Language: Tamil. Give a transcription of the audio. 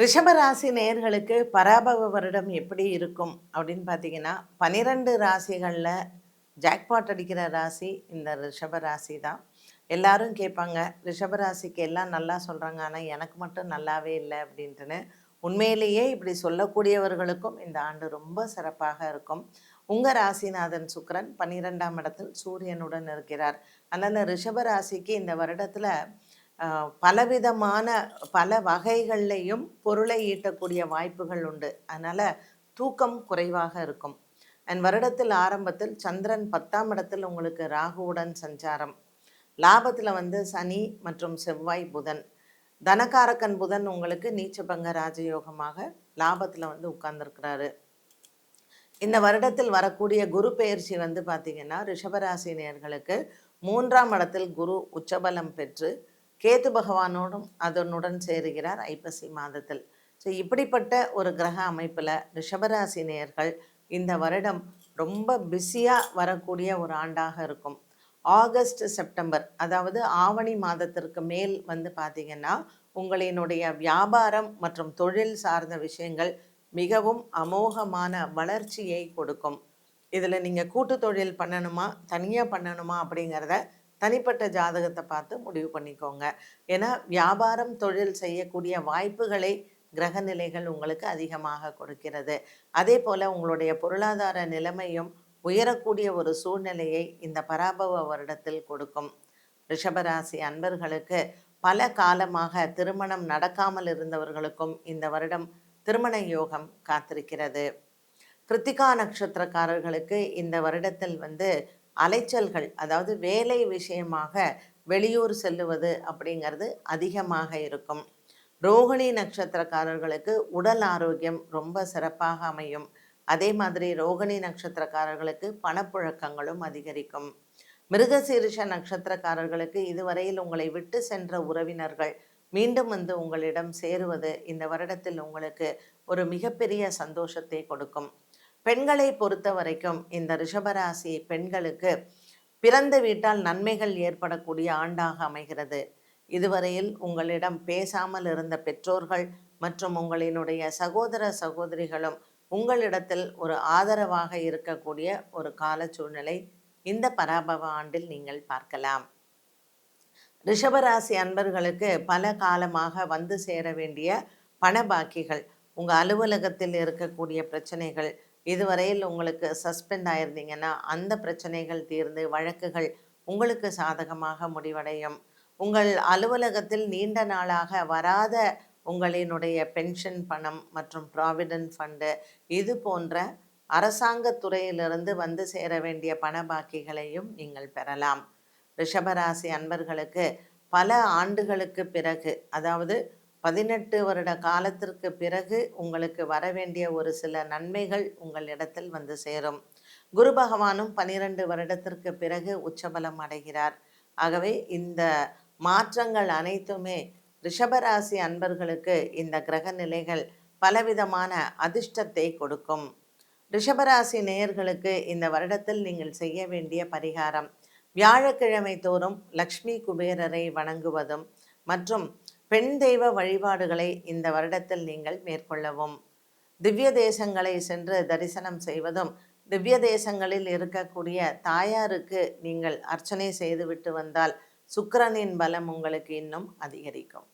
ரிஷபராசி நேயர்களுக்கு பராபவ வருடம் எப்படி இருக்கும் அப்படின்னு பார்த்தீங்கன்னா, 12 ராசிகளில் ஜாக்பாட் அடிக்கிற ராசி இந்த ரிஷப ராசி தான். எல்லாரும் கேட்பாங்க, ரிஷபராசிக்கு எல்லாம் நல்லா சொல்கிறாங்க, ஆனால் எனக்கு மட்டும் நல்லாவே இல்லை அப்படின்ட்டுன்னு. உண்மையிலேயே இப்படி சொல்லக்கூடியவர்களுக்கும் இந்த ஆண்டு ரொம்ப சிறப்பாக இருக்கும். உங்கள் ராசிநாதன் சுக்கிரன் 12ஆம் இடத்தில் சூரியனுடன் இருக்கிறார். அதனால் ரிஷபராசிக்கு இந்த வருடத்தில் பலவிதமான பல வகைகள்லையும் பொருளை ஈட்டக்கூடிய வாய்ப்புகள் உண்டு. அதனால் தூக்கம் குறைவாக இருக்கும். வருடத்தில் ஆரம்பத்தில் சந்திரன் 10ஆம் இடத்தில் உங்களுக்கு ராகுவுடன் சஞ்சாரம். லாபத்தில் சனி மற்றும் செவ்வாய் புதன். தனகாரக்கன் புதன் உங்களுக்கு நீச்சபங்க ராஜயோகமாக லாபத்தில் உட்கார்ந்துருக்கிறாரு. இந்த வருடத்தில் வரக்கூடிய குரு பெயர்ச்சி பார்த்திங்கன்னா ரிஷபராசி நேயர்களுக்கு 3ஆம் இடத்தில் குரு உச்சபலம் பெற்று கேது பகவானோடும் அதனுடன் சேருகிறார் ஐப்பசி மாதத்தில். ஸோ இப்படிப்பட்ட ஒரு கிரக அமைப்பில் ரிஷபராசி நேயர்கள் இந்த வருடம் ரொம்ப பிஸியாக வரக்கூடிய ஒரு ஆண்டாக இருக்கும். ஆகஸ்ட் செப்டம்பர், அதாவது ஆவணி மாதத்திற்கு மேல் பார்த்திங்கன்னா உங்களினுடைய வியாபாரம் மற்றும் தொழில் சார்ந்த விஷயங்கள் மிகவும் அமோகமான வளர்ச்சியை கொடுக்கும். இதில் நீங்கள் கூட்டு தொழில் பண்ணணுமா தனியாக பண்ணணுமா அப்படிங்கிறத தனிப்பட்ட ஜாதகத்தை பார்த்து முடிவு பண்ணிக்கோங்க. ஏன்னா வியாபாரம் தொழில் செய்யக்கூடிய வாய்ப்புகளை கிரகநிலைகள் உங்களுக்கு அதிகமாக கொடுக்கிறது. அதே போல் உங்களுடைய பொருளாதார நிலைமையும் உயரக்கூடிய ஒரு சூழ்நிலையை இந்த பராபவ வருடத்தில் கொடுக்கும். ரிஷபராசி அன்பர்களுக்கு பல காலமாக திருமணம் நடக்காமல் இருந்தவர்களுக்கும் இந்த வருடம் திருமண யோகம் காத்திருக்கிறது. கிருத்திகா நட்சத்திரக்காரர்களுக்கு இந்த வருடத்தில் அலைச்சல்கள், அதாவது வேலை விஷயமாக வெளியூர் செல்லுவது அப்படிங்கிறது அதிகமாக இருக்கும். ரோகிணி நட்சத்திரக்காரர்களுக்கு உடல் ஆரோக்கியம் ரொம்ப சிறப்பாக அமையும். அதே மாதிரி ரோகிணி நட்சத்திரக்காரர்களுக்கு பணப்புழக்கங்களும் அதிகரிக்கும். மிருகசீரிஷ நட்சத்திரக்காரர்களுக்கு இதுவரையில் உங்களை விட்டு சென்ற உறவினர்கள் மீண்டும் உங்களிடம் சேருவது இந்த வருடத்தில் உங்களுக்கு ஒரு மிகப்பெரிய சந்தோஷத்தை கொடுக்கும். பெண்களை பொறுத்த வரைக்கும் இந்த ரிஷபராசி பெண்களுக்கு பிறந்த வீட்டால் நன்மைகள் ஏற்படக்கூடிய ஆண்டாக அமைகிறது. இதுவரையில் உங்களிடம் பேசாமல் இருந்த பெற்றோர்கள் மற்றும் உங்களினுடைய சகோதர சகோதரிகளும் உங்களிடத்தில் ஒரு ஆதரவாக இருக்கக்கூடிய ஒரு கால சூழ்நிலை இந்த பராபவ ஆண்டில் நீங்கள் பார்க்கலாம். ரிஷபராசி அன்பர்களுக்கு பல காலமாக சேர வேண்டிய பண பாக்கிகள், உங்கள் அலுவலகத்தில் இருக்கக்கூடிய பிரச்சனைகள், இதுவரையில் உங்களுக்கு சஸ்பெண்ட் ஆயிருந்தீங்கன்னா அந்த பிரச்சனைகள் தீர்ந்து வழக்குகள் உங்களுக்கு சாதகமாக முடிவடையும். உங்கள் அலுவலகத்தில் நீண்ட நாளாக வராத உங்களினுடைய பென்ஷன் பணம் மற்றும் ப்ராவிடென்ட் ஃபண்டு இது போன்ற அரசாங்க துறையிலிருந்து சேர வேண்டிய பண பாக்கிகளையும் நீங்கள் பெறலாம். ரிஷபராசி அன்பர்களுக்கு பல ஆண்டுகளுக்கு பிறகு, அதாவது 18 வருட காலத்திற்கு பிறகு உங்களுக்கு வரவேண்டிய ஒரு சில நன்மைகள் உங்களிடத்தில் சேரும். குரு பகவானும் 12 வருடத்திற்கு பிறகு உச்சபலம் அடைகிறார். ஆகவே இந்த மாற்றங்கள் அனைத்துமே ரிஷபராசி அன்பர்களுக்கு இந்த கிரக நிலைகள் பலவிதமான அதிர்ஷ்டத்தை கொடுக்கும். ரிஷபராசி நேயர்களுக்கு இந்த வருடத்தில் நீங்கள் செய்ய வேண்டிய பரிகாரம், வியாழக்கிழமை தோறும் லக்ஷ்மி குபேரரை வணங்குவதும் மற்றும் பெண் தெய்வ வழிபாடுகளை இந்த வருடத்தில் நீங்கள் மேற்கொள்ளவும், திவ்ய தேசங்களை சென்று தரிசனம் செய்வதும், திவ்ய தேசங்களில் இருக்கக்கூடிய தாயாருக்கு நீங்கள் அர்ச்சனை செய்துவிட்டு வந்தால் சுக்கிரனின் பலம் உங்களுக்கு இன்னும் அதிகரிக்கும்.